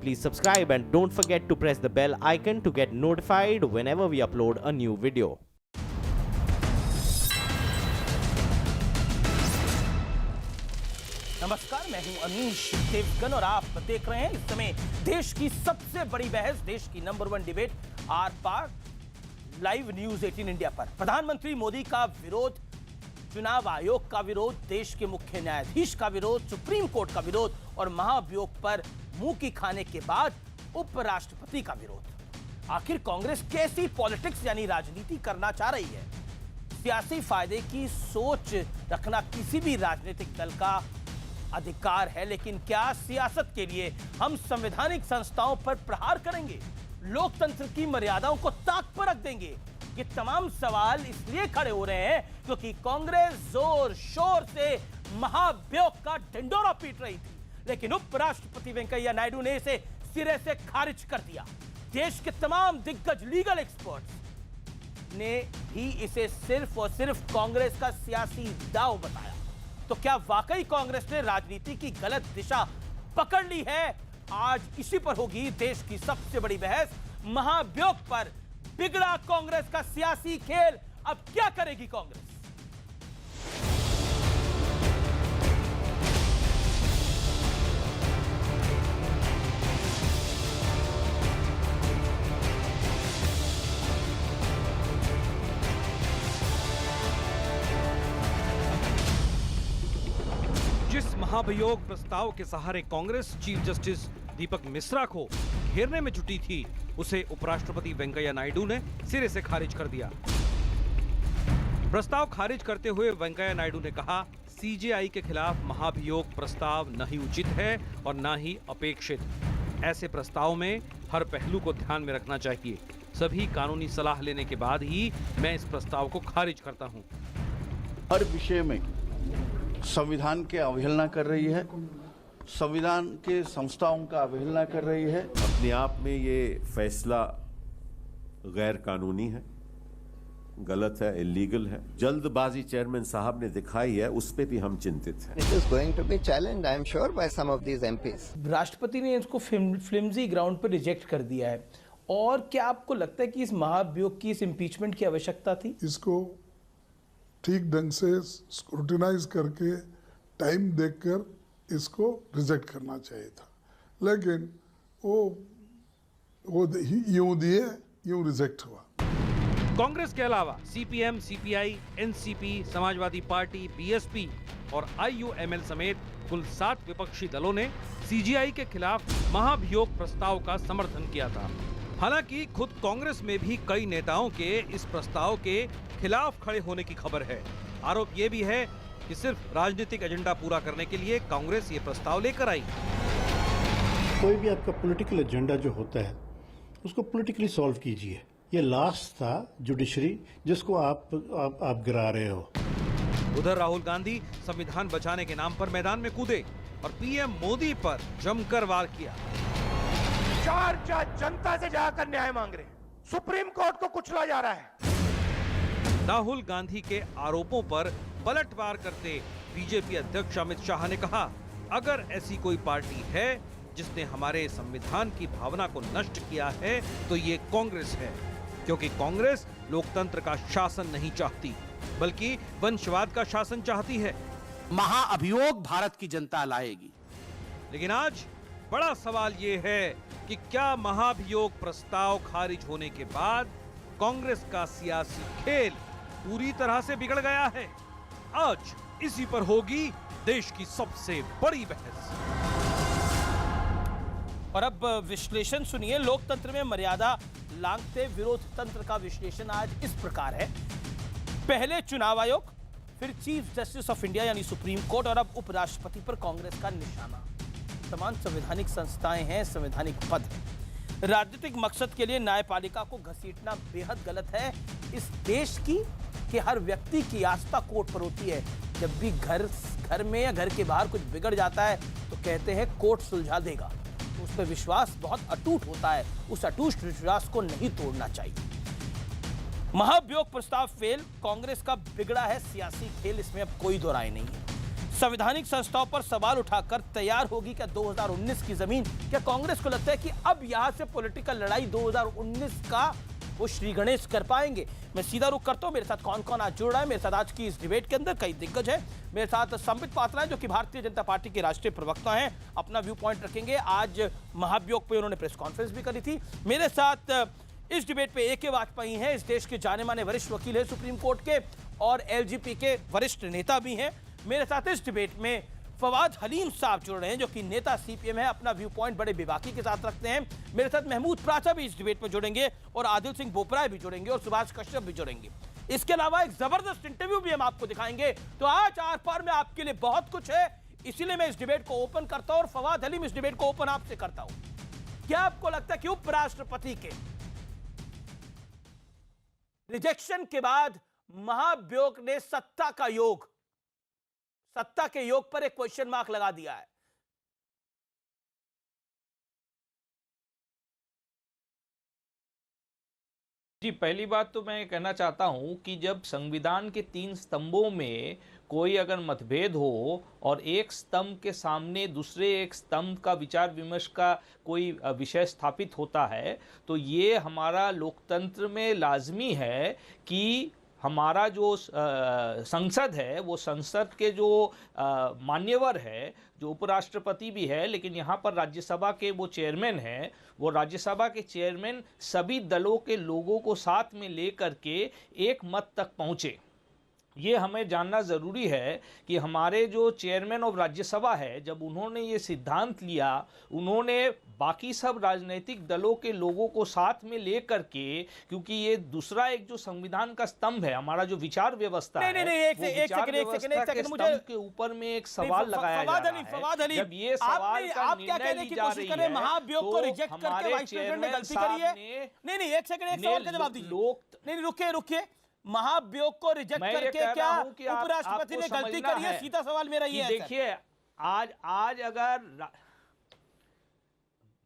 Please subscribe and don't forget to press the bell icon to get notified whenever we upload a new video. नमस्कार, मैं हूं अनीश देवगन और आप देख रहे हैं इस समय देश की सबसे बड़ी बहस, देश की नंबर 1 डिबेट आर पार लाइव न्यूज 18 इंडिया पर। प्रधानमंत्री मोदी का विरोध, चुनाव आयोग का विरोध, देश के मुख्य न्यायाधीश का विरोध, सुप्रीम कोर्ट का विरोध और महाभियोग पर मुंह की खाने के बाद उपराष्ट्रपति का विरोध। आखिर कांग्रेस कैसी पॉलिटिक्स यानी राजनीति करना चाह रही है? सियासी फायदे की सोच रखना किसी भी राजनीतिक दल का अधिकार है, लेकिन क्या सियासत के लिए हम संवैधानिक संस्थाओं पर प्रहार करेंगे, लोकतंत्र की मर्यादाओं को ताक पर रख देंगे? ये तमाम सवाल इसलिए खड़े हो रहे हैं क्योंकि कांग्रेस जोर शोर से महाभियोग का ढिंढोरा पीट रही थी, लेकिन उपराष्ट्रपति वेंकैया नायडू ने इसे सिरे से खारिज कर दिया। देश के तमाम दिग्गज लीगल एक्सपर्ट्स ने भी इसे सिर्फ और सिर्फ कांग्रेस का सियासी दांव बताया। तो क्या वाकई कांग्रेस ने राजनीति की गलत दिशा पकड़ ली है? आज इसी पर होगी देश की सबसे बड़ी बहस। महाभियोग पर बिगड़ा कांग्रेस का सियासी खेल, अब क्या करेगी कांग्रेस? जिस महाभियोग प्रस्ताव के सहारे कांग्रेस चीफ जस्टिस दीपक मिश्रा को घेरने में जुटी थी, उसे उपराष्ट्रपति वेंकैया नायडू ने सिरे से खारिज कर दिया। प्रस्ताव खारिज करते हुए वेंकैया नायडू ने कहा, सीजेआई के खिलाफ महाभियोग प्रस्ताव नहीं उचित है और न ही अपेक्षित। ऐसे प्रस्ताव में हर पहलू को ध्यान में रखना चाहिए। सभी कानूनी सलाह लेने के बाद ही मैं इस प्रस्ताव को खारिज करता हूं। हर विषय में संविधान की अवहेलना कर रही है, संविधान के संस्थाओं का अवहेलना कर रही है। अपने आप में ये फैसला गैर कानूनी है, गलत है, इलीगल है। जल्दबाजी चेयरमैन साहब ने दिखाई है, उस पे भी हम चिंतित हैं। It is going to be challenged, I am sure, by some of these MPs. राष्ट्रपति ने इसको फ्लिम्जी ग्राउंड पर रिजेक्ट कर दिया है। और क्या आपको लगता है कि इस महाभियोग की, इस इम्पीचमेंट की आवश्यकता थी? इसको ठीक ढंग से स्क्रूटिनाइज करके टाइम देखकर इसको रिजेक्ट करना चाहिए था, लेकिन वो यूं दिए यूं रिजेक्ट हुआ। कांग्रेस के अलावा CPM, CPI, NCP, Samajwadi party, BSP और आईयूएमएल समेत कुल 7 विपक्षी दलों ने सीजेआई के खिलाफ महाभियोग प्रस्ताव का समर्थन किया था। हालांकि खुद कांग्रेस में भी कई नेताओं के इस प्रस्ताव के खिलाफ खड़े होने की खबर है। आरोप ये भी है कि सिर्फ राजनीतिक एजेंडा पूरा करने के लिए कांग्रेस ये प्रस्ताव लेकर आई। कोई भी आपका पॉलिटिकल एजेंडा जो होता है उसको पॉलिटिकली सॉल्व कीजिए। ये लास्ट था जुडिशरी जिसको आप गिरा रहे हो। उधर राहुल गांधी संविधान बचाने के नाम पर मैदान में कूदे और पीएम मोदी पर जमकर वार किया। चार जनता से जाकर न्याय मांग रहे हैं, सुप्रीम कोर्ट को कुचला जा रहा है। राहुल गांधी के आरोपों पर पलटवार करते बीजेपी अध्यक्ष अमित शाह ने कहा, अगर ऐसी कोई पार्टी है जिसने हमारे संविधान की भावना को नष्ट किया है तो ये कांग्रेस है, क्योंकि कांग्रेस लोकतंत्र का शासन नहीं चाहती बल्कि वंशवाद का शासन चाहती है। महाअभियोग भारत की जनता लाएगी। लेकिन आज बड़ा सवाल ये है कि क्या महाभियोग प्रस्ताव खारिज होने के बाद कांग्रेस का सियासी खेल पूरी तरह से बिगड़ गया है? आज इसी पर होगी देश की सबसे बड़ी बहस। और अब विश्लेषण सुनिए। लोकतंत्र में मर्यादा लांघते विरोध तंत्र का विश्लेषण आज इस प्रकार है। पहले चुनाव आयोग, फिर चीफ जस्टिस ऑफ इंडिया यानी सुप्रीम कोर्ट और अब उपराष्ट्रपति पर कांग्रेस का निशाना। तमाम संवैधानिक संस्थाएं हैं, संवैधानिक पद है। राजनीतिक मकसद के लिए न्यायपालिका को घसीटना बेहद गलत है। इस देश की कि हर व्यक्ति की आस्था कोर्ट पर होती है। जब भी घर में या घर के बाहर कुछ बिगड़ जाता है तो कहते हैं कोर्ट सुलझा देगा, तो उस पर विश्वास बहुत अटूट होता है। उस अटूट विश्वास को नहीं तोड़ना चाहिए। महाभियोग प्रस्ताव फेल, कांग्रेस का बिगड़ा है सियासी खेल, इसमें अब कोई दो राय नहीं है। संवैधानिक संस्थाओं पर सवाल उठाकर तैयार होगी क्या 2019 की जमीन? क्या कांग्रेस को लगता है कि अब यहां से पॉलिटिकल लड़ाई 2019 का वो श्री गणेश कर पाएंगे? मैं सीधा रुख करता हूं, मेरे साथ कौन कौन आज जुड़ रहा है मेरे साथ आज की इस डिबेट के अंदर। कई दिग्गज है मेरे साथ। संबित पात्रा जो कि भारतीय जनता पार्टी के राष्ट्रीय प्रवक्ता हैं, अपना व्यू पॉइंट रखेंगे। आज महाभियोग पे उन्होंने प्रेस कॉन्फ्रेंस भी करी थी। मेरे साथ इस डिबेट पे ए.के. वाजपेयी हैं, इस देश के जाने माने वरिष्ठ वकील है सुप्रीम कोर्ट के और एलजेपी के वरिष्ठ नेता भी हैं। मेरे साथ इस डिबेट में फवाद हलीम साहब जुड़ रहे हैं जो कि नेता सीपीएम है, अपना व्यू पॉइंट बड़े बेबाकी के साथ रखते हैं। मेरे साथ महमूद प्राचा भी इस डिबेट में जुड़ेंगे और आदिल सिंह बोपराय भी जुड़ेंगे और सुभाष कश्यप भी जुड़ेंगे। इसके अलावा एक जबरदस्त इंटरव्यू भी हम आपको दिखाएंगे। तो आज आर पार में आपके लिए बहुत कुछ है, इसीलिए मैं इस डिबेट को ओपन करता हूं और फवाद हलीम इस डिबेट को ओपन आपसे करता हूं। क्या आपको लगता है कि उपराष्ट्रपति के रिजेक्शन के बाद महाभियोग ने सत्ता के योग पर एक क्वेश्चन मार्क लगा दिया है? जी, पहली बात तो मैं कहना चाहता हूं कि जब संविधान के 3 स्तंभों में कोई अगर मतभेद हो और एक स्तंभ के सामने दूसरे एक स्तंभ का विचार विमर्श का कोई विषय स्थापित होता है, तो ये हमारा लोकतंत्र में लाजमी है कि हमारा जो संसद है वो संसद के जो मान्यवर है, जो उपराष्ट्रपति भी है, लेकिन यहाँ पर राज्यसभा के वो चेयरमैन हैं, वो राज्यसभा के चेयरमैन सभी दलों के लोगों को साथ में लेकर के एक मत तक पहुँचे। ये हमें जानना ज़रूरी है कि हमारे जो चेयरमैन ऑफ राज्यसभा है, जब उन्होंने ये सिद्धांत लिया, उन्होंने बाकी सब राजनीतिक दलों के लोगों को साथ में ले करके, क्योंकि ये दूसरा एक जो संविधान का स्तंभ है, हमारा जो विचार व्यवस्था है, के ऊपर में एक सवाल लगाया जा रहा है। जब ये सवाल का निर्णय ली जा रही है, महाभियोग को रिजेक्ट करके वाइस प्रेसिडेंट ने गलती करी है। नहीं, एक सेकंड, एक सवाल का जवाब दीजिए। नहीं, रुकिए। महाभियोग को रिजेक्ट करके क्या उपराष्ट्रपति ने गलती करी है? सीधा सवाल मेरा ये है। देखिए, आज अगर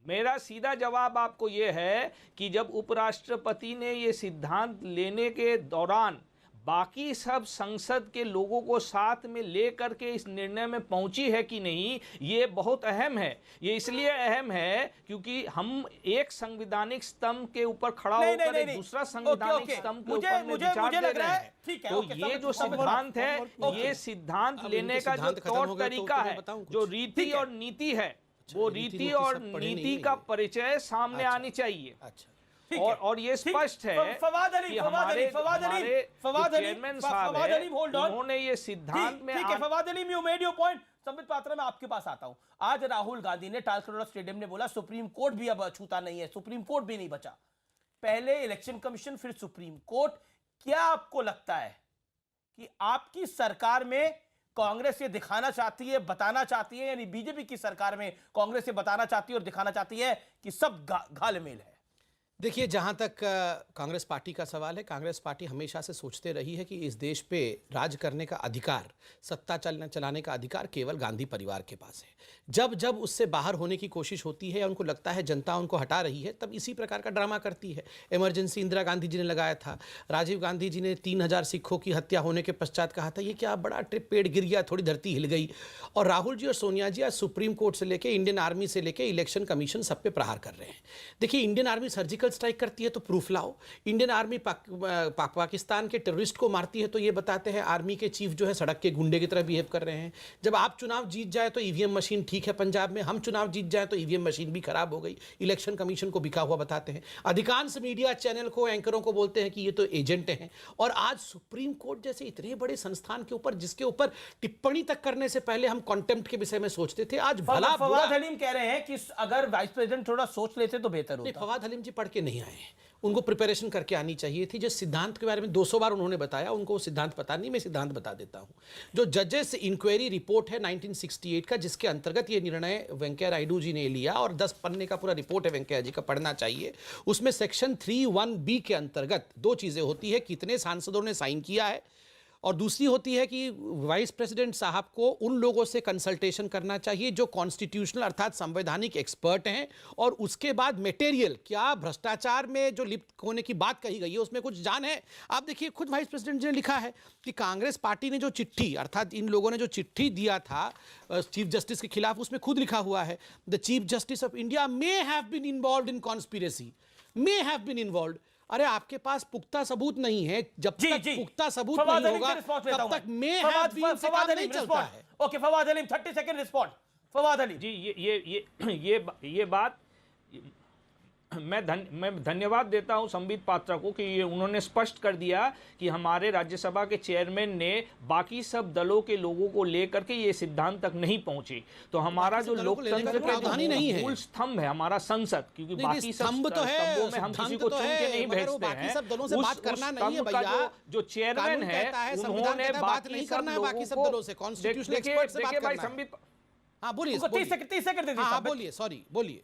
मेरा सीधा जवाब आपको ये है कि जब उपराष्ट्रपति ने ये सिद्धांत लेने के दौरान बाकी सब संसद के लोगों को साथ में ले करके इस निर्णय में पहुंची है कि नहीं, ये बहुत अहम है। ये इसलिए अहम है क्योंकि हम एक संवैधानिक स्तंभ के ऊपर खड़ा होकर एक दूसरा संवैधानिक स्तंभ के ऊपर में विचार दे रहे हैं। तो ये जो सिद्धांत है, ये सिद्धांत लेने का जो तौर तरीका है, जो रीति और नीति है, वो रीति और नीति का परिचय सामने आनी चाहिए। और ये स्पष्ट है कि हमारे चेयरमैन साहब हैं, उन्होंने ये सिद्धांत में Fawad Aleem, you made your point. Sambit Patra, मैं आपके पास आता हूं। आज राहुल गांधी ने टालकटोरा स्टेडियम ने बोला सुप्रीम कोर्ट भी अब छूता नहीं है, सुप्रीम कोर्ट भी नहीं बचा। पहले इलेक्शन कमीशन, फिर सुप्रीम कोर्ट। क्या आपको लगता है कि आपकी सरकार में कांग्रेस ये दिखाना चाहती है, बताना चाहती है, यानी बीजेपी की सरकार में कांग्रेस ये बताना चाहती है और दिखाना चाहती है कि सब घालमेल है? देखिए, जहाँ तक कांग्रेस पार्टी का सवाल है, कांग्रेस पार्टी हमेशा से सोचते रही है कि इस देश पे राज करने का अधिकार, सत्ता चलाने का अधिकार केवल गांधी परिवार के पास है। जब जब उससे बाहर होने की कोशिश होती है या उनको लगता है जनता उनको हटा रही है, तब इसी प्रकार का ड्रामा करती है। इमरजेंसी इंदिरा गांधी जी ने लगाया था, राजीव गांधी जी ने 3000 सिखों की हत्या होने के पश्चात कहा था ये क्या बड़ा पेड़ गिर गया, थोड़ी धरती हिल गई। और राहुल जी और सोनिया जी आज सुप्रीम कोर्ट से लेकर इंडियन आर्मी से लेकर इलेक्शन कमीशन सब पे प्रहार कर रहे हैं। देखिए, इंडियन आर्मी सर्जिकल स्ट्राइक करती है तो प्रूफ लाओ। इंडियन आर्मी पाकिस्तान के टेररिस्ट को मारती है तो ये बताते हैं आर्मी के चीफ जो है सड़क के गुंडे की तरह बिहेव कर रहे हैं। जब आप चुनाव जीत जाए तो ईवीएम मशीन ठीक है पंजाब में, हम चुनाव जीत जाए तो ईवीएम मशीन भी खराब हो गई, इलेक्शन कमीशन को बिका हुआ बताते हैं। अधिकांश मीडिया चैनल को, एंकरों को बोलते हैं कि ये तो एजेंट हैं। और आज सुप्रीम कोर्ट जैसे इतने बड़े संस्थान के ऊपर, जिसके ऊपर टिप्पणी तक करने से पहले हम कॉन्टेम्प्ट के विषय में सोचते थे, आज भला फवाद हलीम कह रहे हैं कि अगर वाइस प्रेसिडेंट थोड़ा सोच लेते तो बेहतर होता। फवाद हलीम जी पढ़ के नहीं आए हैं, उनको प्रिपरेशन करके आनी चाहिए थी। जिस सिद्धांत के बारे में 200 बार उन्होंने बताया, उनको वो सिद्धांत पता नहीं। मैं सिद्धांत बता देता हूं। जो जजेस इंक्वायरी रिपोर्ट है 1968 का, जिसके अंतर्गत ये निर्णय वेंकैया नायडू जी ने लिया, और 10 पन्ने का पूरा रिपोर्ट है वेंकैया जी का, पढ़ना चाहिए। उसमें सेक्शन 3(1)(b के अंतर्गत 2 चीजें होती है, कितने सांसदों ने साइन किया है और दूसरी होती है कि वाइस प्रेसिडेंट साहब को उन लोगों से कंसल्टेशन करना चाहिए जो कॉन्स्टिट्यूशनल अर्थात संवैधानिक एक्सपर्ट हैं, और उसके बाद मटेरियल, क्या भ्रष्टाचार में जो लिप्त होने की बात कही गई है उसमें कुछ जान है। आप देखिए खुद वाइस प्रेसिडेंट जी ने लिखा है कि कांग्रेस पार्टी ने जो चिट्ठी, अर्थात इन लोगों ने जो चिट्ठी दिया था चीफ जस्टिस के खिलाफ, उसमें खुद लिखा हुआ है the chief justice of India may have been involved in conspiracy, may have been involved. अरे आपके पास पुख्ता सबूत नहीं है, जब तक पुख्ता सबूत नहीं होगा तब तक मे हैव बीन से काम नहीं चलता है। Okay Fawad Ali 30 second respond. Fawad Ali ji ये बात मैं धन्यवाद देता हूं संबित पात्रा को कि ये उन्होंने स्पष्ट कर दिया कि हमारे राज्यसभा के चेयरमैन ने बाकी सब दलों के लोगों को लेकर के ये सिद्धांत तक नहीं पहुंचे। तो हमारा जो लोकतंत्र का मूल स्तंभ है हमारा संसद, क्योंकि बाकी सब स्तंभों में हम किसी को चुन के नहीं भेजते हैं, उस स्तंभ का जो चेयरमैन है उन्होंने बाकी सब लोगों को देखिए भाई संबित, हाँ बोलिए 30 सेकंड दे दीजिए। बोलिए, सॉरी बोलिए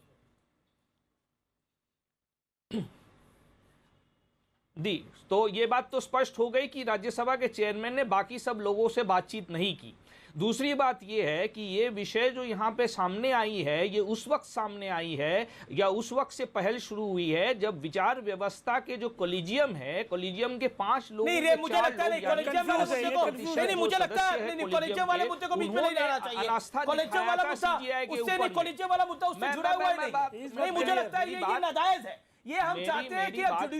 दी। तो ये बात तो स्पष्ट हो गई कि राज्यसभा के चेयरमैन ने बाकी सब लोगों से बातचीत नहीं की। दूसरी बात ये है कि ये विषय जो यहाँ पे सामने आई है ये उस वक्त सामने आई है या उस वक्त से पहल शुरू हुई है जब विचार व्यवस्था के जो कोलिजियम है, कोलिजियम के 5 लोग नहीं, मुझे लगता है कोलिजियम वाले मुद्दे को नहीं, मुझे लगता है नहीं, कोलिजियम वाले मुद्दे को बीच में नहीं लाना चाहिए। कोलिजियम वाला मुद्दा उससे नहीं, कोलिजियम वाला मुद्दा उससे जुड़ा हुआ नहीं, मुझे लगता है ये नाजायज है। ये हम चाहते हैं कि अब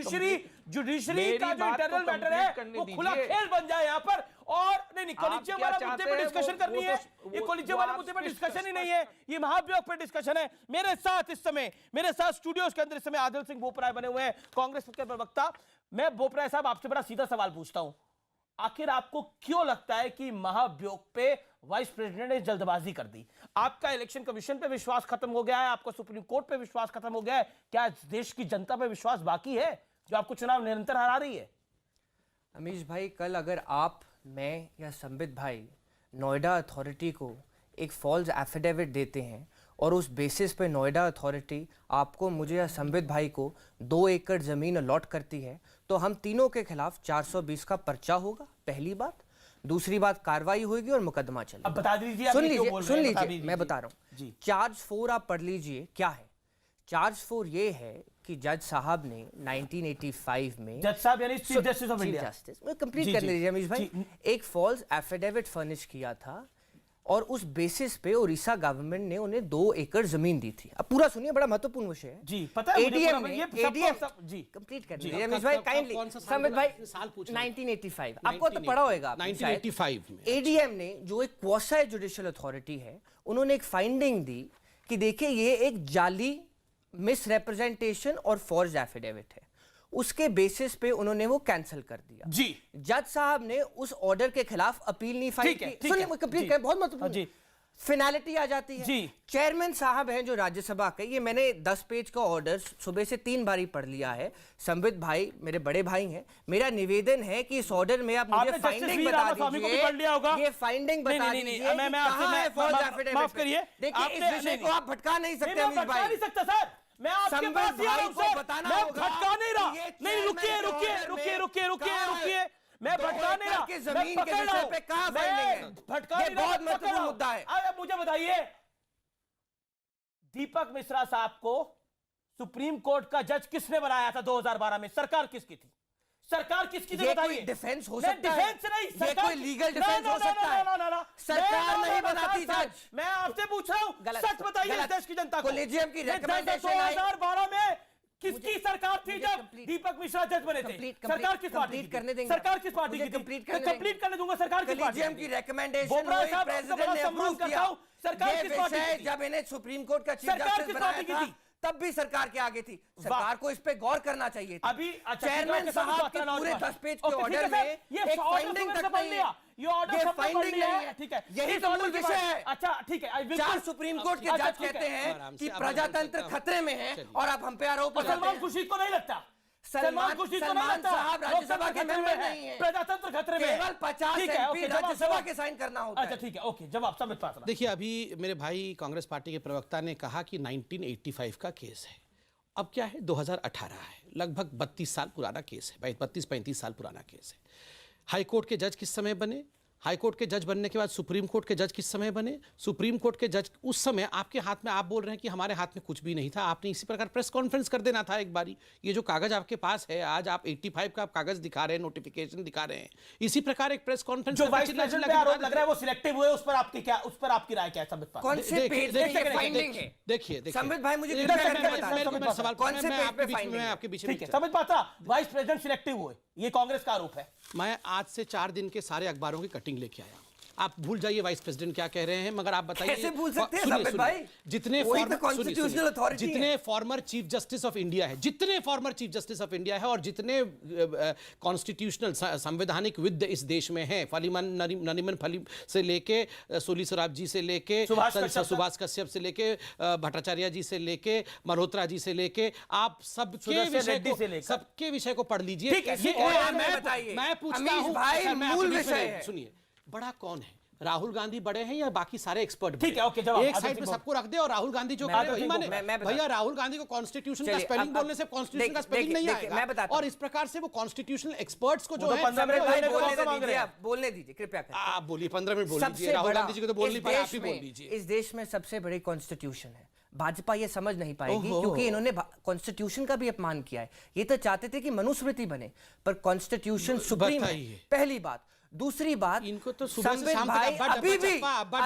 जुडिशरी का जो इंटरनल मैटर है वो खुला खेल बन जाए यहाँ पर। और नहीं कोलिजियम वाला मुद्दे पे डिस्कशन करनी है, ये कोलिजियम वाला मुद्दे पे डिस्कशन ही नहीं है, ये महाभियोग पे डिस्कशन है। मेरे साथ इस समय, मेरे साथ स्टूडियोज के अंदर इस समय आदिल सिंह बोपराय बने हुए हैं, कांग्रेस के प्रवक्ता। मैं बोपराय साहब आपसे बड़ा सीधा सवाल पूछता हूं, आखिर आपको क्यों लगता है कि महाभियोग पे वाइस प्रेसिडेंट ने जल्दबाजी कर दी? आपका इलेक्शन कमीशन पे विश्वास खत्म हो गया है, आपका सुप्रीम कोर्ट पे विश्वास खत्म हो गया है, क्या देश की जनता पे विश्वास बाकी है जो आपको चुनाव निरंतर हरा रही है? अमीश भाई, कल अगर आप, मैं या संबित भाई नोएडा अथॉरिटी को एक फॉल्स एफिडेविट देते हैं और उस बेसिस पे नोएडा अथॉरिटी आपको, मुझे या संबित भाई को 2 एकड़ ज़मीन अलॉट करती है, तो हम तीनों के खिलाफ 420 का पर्चा होगा, पहली बात। दूसरी बात, कार्रवाई होगी और मुकदमा चलेगा। अब बता दीजिए, सुन लीजिए, मैं बता रहा हूँ। चार्ज 4 आप पढ़ लीजिए क्या है। चार्ज 4 ये है कि जज साहब ने 1985 में, जज साहब यानी chief justice of India, complete करने दीजिए अमीश भाई, एक फॉल्स एफिडेविट फर्निश किया था और उस बेसिस पे उड़ीसा गवर्नमेंट ने उन्हें 2 एकड़ जमीन दी थी। अब पूरा सुनिए, बड़ा महत्वपूर्ण विषय है जी, पता है एडीएम मुझे, जी कंप्लीट कर दीजिए अमीश भाई काइंडली। संबित भाई 1985 आपको तो पड़ा होगा 1985 में एडीएम ने, जो एक क्वासी जुडिशियल अथॉरिटी है, उन्होंने एक फाइंडिंग दी कि देखिए ये एक जाली मिसरिप्रेजेंटेशन और फॉर्ज एफिडेविट है। उसके बेसिस पे उन्होंने वो कैंसिल कर दिया जी। जज साहब ने उस ऑर्डर के खिलाफ अपील नहीं फाइल की। सुनिए कंप्लीट करें, बहुत महत्वपूर्ण जी। फिनालिटी आ जाती है जी। चेयरमैन साहब हैं जो राज्यसभा के, ये मैंने 10 पेज का ऑर्डर सुबह से 3 बारी पढ़ लिया है। संबित भाई मेरे बड़े भाई हैं, मेरा निवेदन है कि इस ऑर्डर में आप मुझे फाइंडिंग बता दीजिए, ये फाइंडिंग बता दीजिए, माफ करिए, देखिए इस विषय को आप भटका नहीं सकते अमीश भाई। नहीं सकता सर, मैं आपके पास ही आ रहा हूं सर, मैं भटका नहीं रहा। नहीं रुकिए, मैं भटका नहीं रहा, जमीन के विषय पे कहां फाइंडिंग है? भटका नहीं रहा, बहुत महत्वपूर्ण मुद्दा है। अब मुझे बताइए, दीपक मिश्रा साहब को सुप्रीम कोर्ट का जज किसने बनाया था 2012 में? सरकार किसकी थी? सरकार किसकी थी बताइए? डिफेंस हो सकता है, डिफेंस नहीं, ये कोई लीगल डिफेंस हो सकता है। सरकार नहीं बनाती जज। मैं आपसे पूछ रहा हूं, सच बताइए देश की जनता को। कोलिजियम की रिकमेंडेशन आई 2012 में किसकी सरकार थी जब दीपक मिश्रा जज बने थे? सरकार किस पार्टी की? सरकार किस पार्टी की? कंप्लीट करने दूंगा। सरकार किस पार्टी की? की रिकमेंडेशन प्रेसिडेंट ने अप्रूव किया। सरकार किस पार्टी की? जब इन्हें सुप्रीम कोर्ट का चीफ जस्टिस बनाया था तब भी सरकार के आगे थी। सरकार को इस पे गौर करना चाहिए था। अभी चेयरमैन साहब के पूरे 10 पेज के ऑर्डर में एक फाइंडिंग तक नहीं है। ये ऑर्डर फाइंडिंग नहीं है, ठीक है, यही तो मूल विषय है। अच्छा ठीक है, 4 सुप्रीम कोर्ट के जज कहते हैं कि प्रजातंत्र खतरे में है और आप हम पे आरोप लगाते हैं। सलमान खुर्शीद को नहीं लगता? सलमान साहब राज्यसभा के मेंबर नहीं है, प्रजातंत्र खतरे में, केवल 50 एमपी राज्यसभा के साइन करना होता है। अच्छा ठीक है, ओके, जवाब संबित पात्रा। देखिए, अभी मेरे भाई कांग्रेस पार्टी के प्रवक्ता ने कहा कि 1985 का केस है। अब क्या है, 2018 है, लगभग 32 साल पुराना केस है, 32-35 साल पुराना केस है। हाई कोर्ट के जज किस समय बने, हाई कोर्ट के जज बनने के बाद सुप्रीम कोर्ट के जज किस समय बने, सुप्रीम कोर्ट के जज उस समय आपके हाथ में, आप बोल रहे हैं कि हमारे हाथ में कुछ भी नहीं था, आपने इसी प्रकार प्रेस कॉन्फ्रेंस कर देना था एक बारी। ये जो कागज आपके पास है, आज आप 85 का कागज दिखा रहे हैं, नोटिफिकेशन दिखा रहे हैं, इसी प्रकार एक प्रेस कॉन्फ्रेंस जो वाइस प्रेसिडेंट पे आरोप लग रहा है वो सिलेक्टिव हुए, उस पर आपकी राय क्या है संबित पात्रा? कौन से पेज पे ये फाइंडिंग है? देखिए संबित भाई मुझे सवाल कौन से पेज पे फाइंडिंग मैं है? आपके बीच ठीक है Sambit Patra, vice president selective हुए, ये कांग्रेस का आरोप है। मैं आज से 4 दिन के सारे अखबारों की कटिंग लेके आया हूं। आप भूल जाइए वाइस प्रेसिडेंट क्या कह रहे हैं, मगर आप बताइए कैसे भूल सकते हैं संबित भाई? जितने former chief justice of India है, जितने former chief justice of India है और जितने कॉन्स्टिट्यूशनल संवैधानिक विद इस देश में हैं, नरीमन फलीम से लेके सोली सोराब जी से लेके सुभाष कश्यप से लेके भट्टाचार्य जी से लेके मल्होत्रा जी से लेके आप सबके विषय को पढ़ लीजिए। मैं पूछता हूं, सुनिए, बड़ा कौन है? राहुल गांधी बड़े हैं या बाकी सारे एक्सपर्ट? ठीक है, ओके, जवाब एक साइड पे सबको रख दे और राहुल गांधी जो कहे वही माने। भैया राहुल गांधी को कॉन्स्टिट्यूशन का स्पेलिंग बोलने से कॉन्स्टिट्यूशन का स्पेलिंग नहीं आएगा, और इस प्रकार से वो कॉन्स्टिट्यूशनल एक्सपर्ट्स को जो है बोलने दीजिए कृपया करके। आप बोलिए, 15 मिनट बोल लीजिए। राहुल गांधी जी को तो बोल नहीं पाए, आप ही बोल लीजिए। इस देश में सबसे बड़ी कॉन्स्टिट्यूशन है, भाजपा ये समझ नहीं पाएगी क्योंकि इन्होंने कॉन्स्टिट्यूशन का भी अपमान किया है। ये तो चाहते थे कि मनुस्मृति बने, पर कॉन्स्टिट्यूशन सुप्रीम है, पहली बात। दूसरी बात, इनको तो सुबह से शाम भाई तक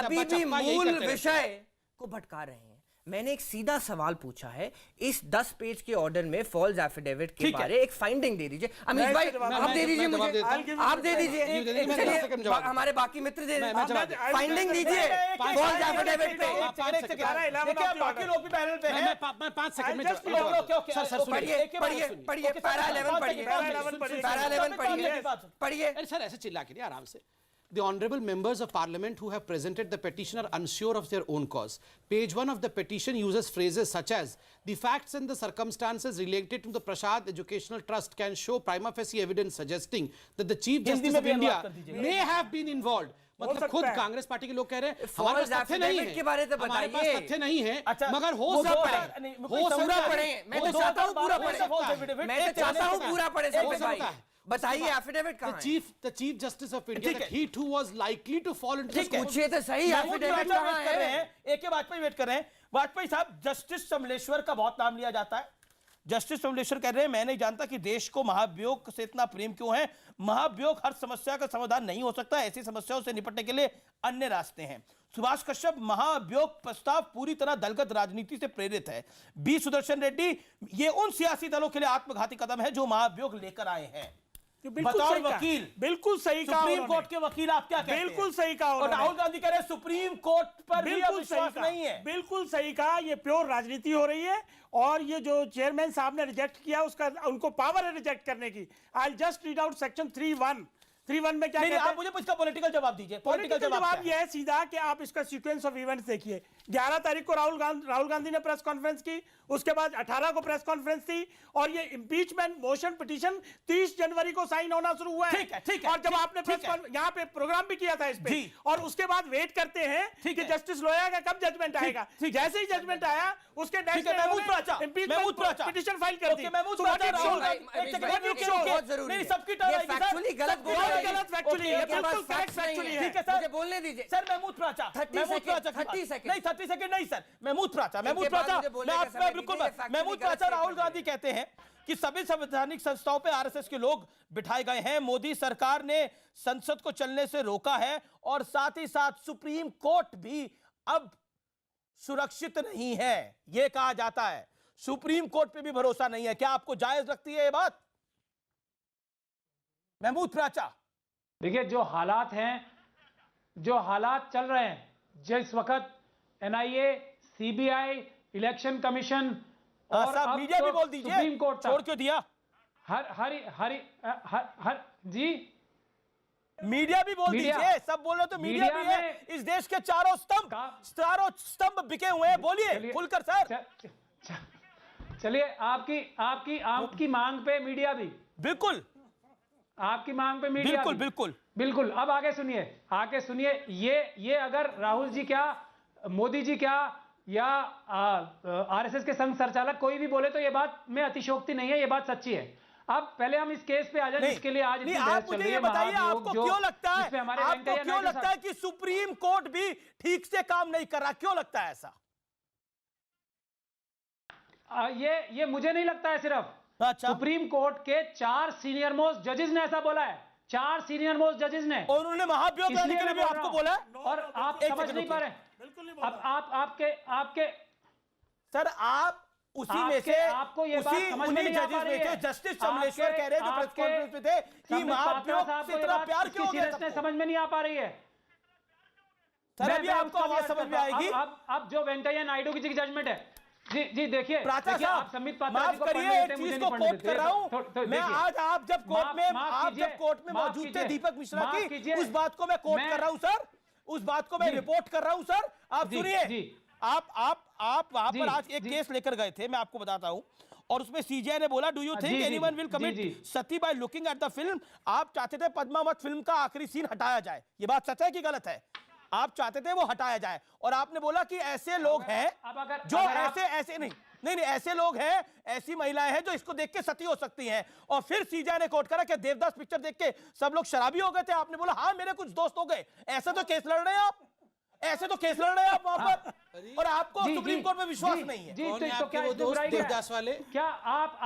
अभी भी मूल विषय को भटका रहे हैं। मैंने एक सीधा सवाल पूछा है, इस 10 पेज के ऑर्डर में फॉल्स एफिडेविट के बारे एक फाइंडिंग दे दीजिए। अमित भाई आप दे दीजिए मुझे, आप दे दीजिए, हमारे बाकी मित्र दे दीजिए, फाइंडिंग दीजिए फॉल्स एफिडेविट पे। बाकी लोग भी पैनल पे हैं। 5 सेकंड में पढ़िए पैरा 11 पढ़िए। सर ऐसे चिल्ला के नहीं, आराम से। The honorable members of parliament who have presented the petition are unsure of their own cause. Page 1 of the petition uses phrases such as, the facts and the circumstances related to the Prasad Educational Trust can show prima facie evidence suggesting that the Chief Justice of India may have been involved. मतलब खुद Congress party के लोग कह रहे हैं हमारे पास तथ्य नहीं है, हमारे पास तथ्य नहीं है, मगर हो सकता है, पूरा पढ़े। मैं तो चाहता हूं पूरा पढ़े, मैं तो चाहता हूं पूरा पढ़े सब भाई। बताइए एफिडेविट कहां है? The Chief Justice of India, that he too was likely to fall into this. पूछिए तो सही, एफिडेविट कहां है? एक वाजपेयी वेट कर रहे हैं। वाजपेयी साहब, जस्टिस समलेश्वर का बहुत नाम लिया जाता है। जस्टिस समलेश्वर कह रहे हैं, मैं नहीं जानता कि देश को महाभियोग से इतना प्रेम क्यों है। महाभियोग हर समस्या का समाधान नहीं हो सकता, ऐसी समस्याओं से निपटने के लिए अन्य रास्ते हैं। सुभाष कश्यप, महाभियोग प्रस्ताव पूरी तरह दलगत राजनीति से प्रेरित है। बी सुदर्शन रेड्डी, ये उन सियासी दलों के लिए आत्मघाती कदम है जो महाभियोग लेकर आए हैं। बतौर वकील बिल्कुल सही कहा, सुप्रीम कोर्ट के वकील आप क्या कहते हैं? बिल्कुल सही कहा। और राहुल गांधी कह रहे हैं सुप्रीम कोर्ट पर भी विश्वास नहीं है। बिल्कुल सही कहा, ये प्योर राजनीति हो रही है, और ये जो चेयरमैन साहब ने रिजेक्ट किया, उसका उनको पावर है रिजेक्ट करने की। I just read out section 3(1) में क्या कहते हैं? आप मुझे इसका पॉलिटिकल जवाब दीजिए। पॉलिटिकल जवाब यह है सीधा कि आप इसका सीक्वेंस ऑफ इवेंट्स देखिए। 11 तारीख को राहुल गांधी ने प्रेस कॉन्फ्रेंस की, उसके बाद 18 को प्रेस कॉन्फ्रेंस थी, और ये इंपीचमेंट मोशन पिटीशन 30 जनवरी को साइन होना शुरू हुआ है। ठीक है। और जब आपने यहाँ पे प्रोग्राम भी किया था इस पे, और उसके बाद वेट करते हैं कि जस्टिस लोया का कब जजमेंट आएगा। जैसे ही जजमेंट आया, उसके नेक्स्ट इंपीचमेंट पिटीशन फाइल कर दी। मुझे बोलने दीजिए सर। महमूद प्राचा, 30 सेकंड नहीं 30 सेकंड नहीं सर। महमूद प्राचा, बिल्कुल। महमूद प्राचा, राहुल गांधी कहते हैं कि सभी संवैधानिक संस्थाओं पे आरएसएस के लोग बिठाए गए हैं। मोदी सरकार ने संसद को चलने से रोका है, और साथ ही साथ सुप्रीम कोर्ट भी अब सुरक्षित नहीं है, यह कहा जाता है। सुप्रीम कोर्ट पे भी भरोसा नहीं है। क्या आपको जायज लगती है ये बात? महमूद प्राचा, देखिए, जो हालात हैं, जो हालात चल रहे हैं, जिस वक्त एनआईए, सीबीआई, इलेक्शन कमीशन और अब मीडिया भी बोल दीजिए, सुप्रीम कोर्ट छोड़ क्यों दिया? हर जी मीडिया भी बोल दीजिए। सब बोल रहे तो मीडिया भी है। इस देश के चारों स्तंभ बिके हुए हैं। बोलिए खुलकर सर। चलिए, आपकी मांग पे मीडिया भी, बिल्कुल आपकी मांग पे मीडिया बिल्कुल। अब आगे सुनिए, ये अगर राहुल जी क्या, मोदी जी क्या, या आरएसएस के संघ संचालक कोई भी बोले तो ये बात में अतिशयोक्ति नहीं है, ये बात सच्ची है। अब पहले हम इस केस पे आ जाए जिसके लिए आज इतनी बहस चल रही है। बताइए महाभियोग आपको जो- क्यों लगता है, जिसपे हमारे आपको वेंकैया क्यों नायडू लगता है कि सुप्रीम कोर्ट भी ठीक से काम नहीं कर रहा, क्यों लगता है ऐसा? ये मुझे नहीं लगता है सिर्फ। अच्छा। सुप्रीम कोर्ट के 4 सीनियर मोस्ट जजेस ने ऐसा बोला है, 4 सीनियर मोस्ट जजेस ने, और उन्होंने महाभियोग लाने इसलिए के लिए मैं भी बोल आपको रहा हूं। बोला है? और आप एक समझ सेकंड नहीं पा रुकिए। रहे। अब आपके सर आप उसी में से आपको ये बात उसी समझ में उन्हीं नहीं आ जजेस पा रही में थे, है। जस्टिस चमलेश्वर कह रहे हैं जो प्रेस कॉन्फ्रेंस में थे कि महाभियोग से इतना प्यार क्यों हो गया सबको? समझ में नहीं आ पा रही है सर अभी आपको आवाज समझ में आएगी। अब जो वेंकैया नायडू की जजमेंट है, जी देखिए, प्राचा साहब, आप संबित पात्रा जी माफ को करिए, पढ़ने एक देते हैं, चीज मुझे को नहीं पढ़ने कोट देते। कर रहा हूं तो मैं। देखिए, आज आप जब कोर्ट में माफ मौजूद थे कीजिए, दीपक मिश्रा माफ की, कीजिए, उस बात को मैं कोट मैं- कर रहा हूं सर, उस बात को मैं जी। रिपोर्ट कर रहा हूं सर। आप जी, सुनिए, जी। आप वहां जी, पर आज एक जी। केस लेकर गए थे, मैं आपको बताता हूं, और उसमें सीजीआई ने बोला, डू यू जी, थिंक जी, एनीवन विल जी, कमिट जी। Sati by looking at the film? आप चाहते थे पद्मावत फिल्म का आखिरी सीन हटाया जाए, ये बात सच है कि गलत है? आप चाहते थे वो हटाया जाए, और आपने बोला कि ऐसे लोग हैं जो ऐसे नहीं ऐसे लोग हैं, ऐसी महिलाएं हैं जो इसको देख के सती हो सकती हैं। और फिर सीजीआई ने कोर्ट करा कि देवदास पिक्चर देख के सब लोग शराबी हो गए थे। आपने बोला हाँ मेरे कुछ दोस्त हो गए। ऐसे तो केस लड़ रहे हैं आप, ऐसे तो केस लड़ रहे हैं आप वहां पर, और आपको सुप्रीम कोर्ट में विश्वास नहीं है। जी, कौन है तो आपके क्या वो इसमें दोस्त बुराई क्या है? देवदास वाले? क्या आप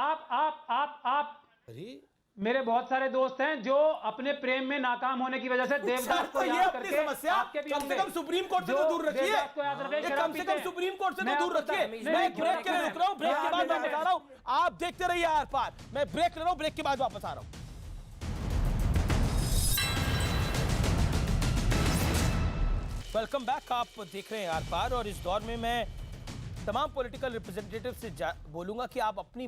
अरे मेरे बहुत सारे दोस्त हैं जो अपने प्रेम में नाकाम होने की वजह से देवदास को तो ये याद अपनी करके समस्या आपके भी कम से होंगे। कम सुप्रीम कोर्ट से जो तो दूर रखिए, देवदास को याद रखे, ये शराब कम से पीते कम हैं। सुप्रीम कोर्ट से मैं तो दूर आपको रखिए। बता- मैं नहीं, ब्रेक के लिए रुक रहा हूँ, ब्रेक के बाद मैं बता रहा हूँ, आप देखते रहिए आर पार। मैं ब्रेक ले रहा हूँ, ब्रेक के बाद वापस आ रहा हूँ। वेलकम बैक, आप देख रहे हैं आर पार, और इस दौर में मैं तमाम पॉलिटिकल रिप्रेजेंटेटिव से बोलूंगा कि आप अपनी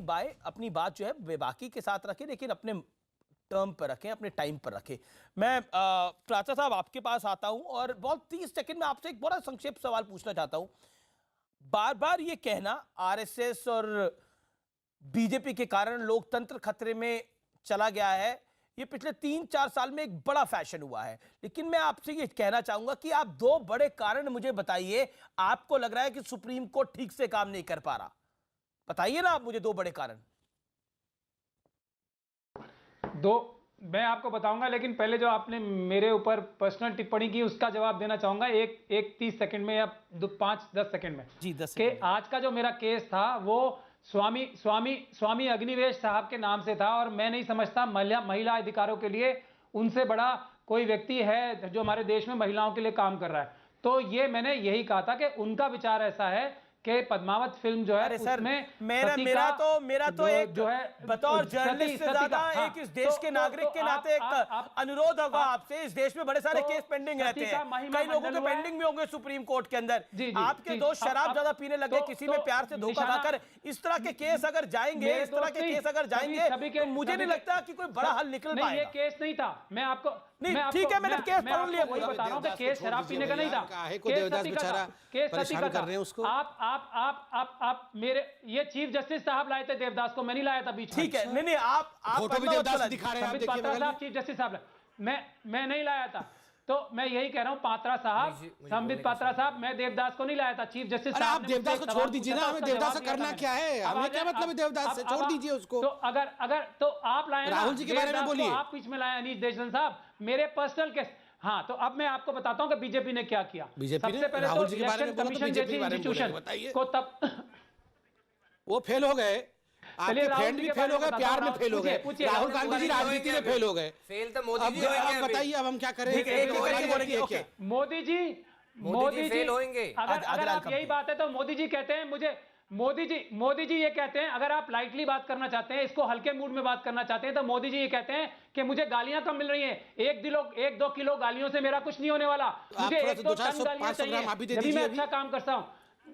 बात जो है बेबाकी के साथ रखें, लेकिन अपने टर्म पर रखें, अपने टाइम पर रखें। मैं प्राचा साहब आपके पास आता हूं, और बहुत 30 सेकंड में आपसे एक बड़ा संक्षेप सवाल पूछना चाहता हूं। बार बार ये कहना आरएसएस और बीजेपी के कारण लोकतंत्र खतरे में चला गया है, ये पिछले 3-4 साल में एक बड़ा फैशन हुआ है। लेकिन मैं आपसे ये कहना चाहूंगा कि आप 2 बड़े कारण मुझे बताइए। आपको लग रहा है कि सुप्रीम कोर्ट ठीक से काम नहीं कर पा रहा, बताइए ना आप मुझे 2 बड़े कारण। मैं आपको बताऊंगा, लेकिन पहले जो आपने मेरे ऊपर पर्सनल टिप्पणी की उसका जवाब देना चाहूंगा एक 30 सेकंड में या 5-10 सेकंड में। जी 10 कि आज का जो मेरा केस था वो स्वामी अग्निवेश साहब के नाम से था, और मैं नहीं समझता महिला अधिकारों के लिए उनसे बड़ा कोई व्यक्ति है जो हमारे देश में महिलाओं के लिए काम कर रहा है। तो ये मैंने यही कहा था कि उनका विचार ऐसा है कि पद्मावत फिल्म जो है अरे सर, उसमें मेरा तो एक जो है बतौर जर्नलिस्ट से ज्यादा हाँ, एक इस देश के नागरिक के नाते एक अनुरोध होगा आपसे। इस देश में बड़े सारे केस पेंडिंग रहते हैं, कई लोगों के पेंडिंग भी होंगे सुप्रीम कोर्ट के अंदर। आपके दोस्त शराब ज्यादा पीने लगे, किसी में प्यार से धोखा खाकर, इस तरह के केस अगर जाएंगे, इस तरह के केस अगर जाएंगे, तो मुझे नहीं लगता कि कोई बड़ा हल निकल पाएगा। ये केस नहीं था, मैं आपको नहीं, ठीक है, मैंने केस पढ़ लिया, वही बता रहा हूं कि केस शराब पीने का नहीं था, देवदास बेचारा परेशान कर रहे हैं उसको। आप मेरे ये चीफ जस्टिस साहब लाए थे देवदास को, मैं नहीं लाया था बीच में। ठीक है, नहीं आप फोटो भी देवदास दिखा रहे हैं, आप संबित देखिए पात्रा बगल में। साहब चीफ जस्टिस साहब मैं नहीं लाया था। तो मैं यही कह रहा हूं, पात्रा साहब, संबित पात्रा साहब, मैं देवदास को नहीं लाया था। चीफ जस्टिस अरे साहब आप ने देवदास मुझसे को एक छोड़ सवाल दीजिए पूछा ना, था, हमें उसका देवदास जवाब से दिया था करना मैंने। क्या है, अब हमें आ क्या जाए, मतलब है देवदास से, अब छोड़ दीजिए उसको। तो अगर तो आप लाए ना राहुल जी के बारे में देवदास को, बोलिए। आप बीच में लाए अनीश देशमुख साहब, मेरे पर्सनल केस। हाँ, तो अब मैं आपको बताता हूं कि बीजेपी ने क्या किया। बीजेपी ने सबसे पहले राहुल तो जी के बारे में इलेक्शन बोला तो कमीशन बीजेपी जैसी के बारे में इंस्टीट्यूशन बोलेंगे, बताइए। को तब वो फेल हो गए, आपके राहुल फ्रेंड जी भी के फेल हो बारे गए, में प्यार में बताता फेल हो हूं। गए, पूछिए, राहुल राहुल गांधी जी राजनीति में फेल हो गए। फेल तो मोदी जी अब होंगे। बताइए अब हम क्या करें। मोदी जी फेल होंगे। अगर आप यही बात है तो मोदी जी कहते हैं मुझे, मोदी जी ये कहते हैं, अगर आप लाइटली बात करना चाहते हैं, इसको हल्के मूड में बात करना चाहते हैं, तो मोदी जी ये कहते हैं कि मुझे गालियां कम मिल रही हैं। 1-2 किलो गालियों से मेरा कुछ नहीं होने वाला, मुझे 1-2 टन गालियां चाहिए, जब मैं अच्छा काम करता हूं।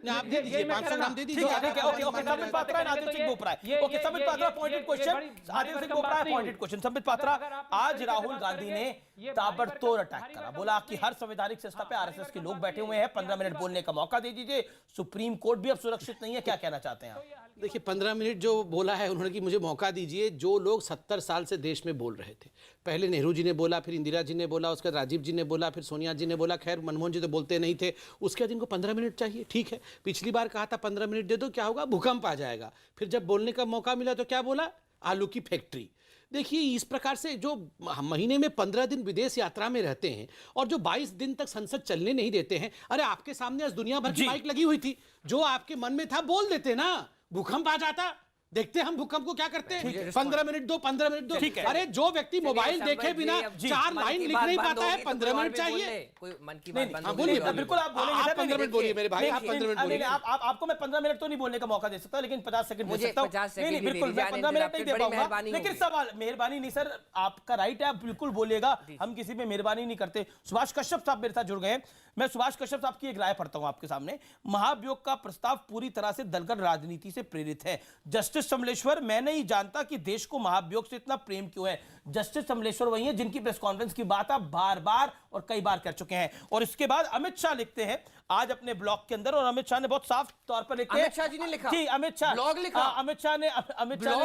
आप दे दीजिए 500 ग्राम दे दीजिए। Okay Sambit Patra and Aditya Singh Bopara. Okay Sambit Patra pointed question, Aditya Singh Bopara pointed question. Sambit Patra, आज राहुल गांधी ने ताबड़तोड़ अटैक करा, बोला कि हर संवैधानिक संस्था पे आरएसएस के लोग बैठे हुए हैं, 15 मिनट बोलने का मौका दे दीजिए, सुप्रीम कोर्ट भी अब सुरक्षित नहीं है। क्या कहना चाहते हैं आप? देखिए 15 मिनट जो बोला है उन्होंने कि मुझे मौका दीजिए, जो लोग 70 साल से देश में बोल रहे थे, पहले नेहरू जी ने बोला, फिर इंदिरा जी ने बोला, उसके बाद राजीव जी ने बोला, फिर सोनिया जी ने बोला, खैर मनमोहन जी तो बोलते नहीं थे, उसके बाद इनको 15 मिनट चाहिए। ठीक है, पिछली बार कहा था 15 मिनट दे दो, क्या होगा, भूकंप आ जाएगा। फिर जब बोलने का मौका मिला तो क्या बोला, आलू की फैक्ट्री। देखिए, इस प्रकार से जो महीने में 15 दिन विदेश यात्रा में रहते हैं और जो 22 दिन तक संसद चलने नहीं देते हैं, अरे आपके सामने आज दुनिया भर की माइक लगी हुई थी, जो आपके मन में था बोल देते ना, भूकंप आ जाता। देखते हम भूकंप को क्या करते हैं, 15 मिनट दो 15 मिनट दो। अरे जो व्यक्ति मोबाइल देखे बिना 4 लाइन लिख नहीं पाता है, 15 मिनट चाहिए। कोई मन की बात बंद हो बोलिए, गई। बिल्कुल आप बोलेंगे आप सर, 15 मिनट बोलिए मेरे भाई, आप 15 मिनट बोलिए। आपको मैं 15 मिनट तो नहीं बोलने का मौका दे सकता, लेकिन 50 सेकंड दे मुझे सकता हूं। 50 सेकंड नहीं ही दे बिल्कुल दीजिए, मैं 15 मिनट नहीं दे बड़ी पाऊंगा, मेहरबानी लेकिन होगी। सवाल मेहरबानी नहीं सर, आपका राइट है, आप बिल्कुल बोलिएगा, हम किसी पे मेहरबानी नहीं करते। सुभाष कश्यप साहब मेरे साथ जुड़ गए हैं, मैं सुभाष कश्यप साहब की एक राय पढ़ता हूं आपके सामने। महाभियोग का प्रस्ताव पूरी तरह से दलगत राजनीति से प्रेरित है। जस्टिस समलेश्वर, मैं नहीं जानता कि देश को महाभियोग से इतना प्रेम क्यों है। जस्टिस समलेश्वर वही है जिनकी प्रेस कॉन्फ्रेंस की बात आप बार बार और कई बार कर चुके हैं। और इसके बाद अमित शाह लिखते हैं आज अपने ब्लॉग के अंदर, और अमित शाह ने बहुत साफ तौर पर लिखा है। अमित शाह जी ने लिखा जी, अमित शाह ब्लॉग लिखा, अमित शाह ने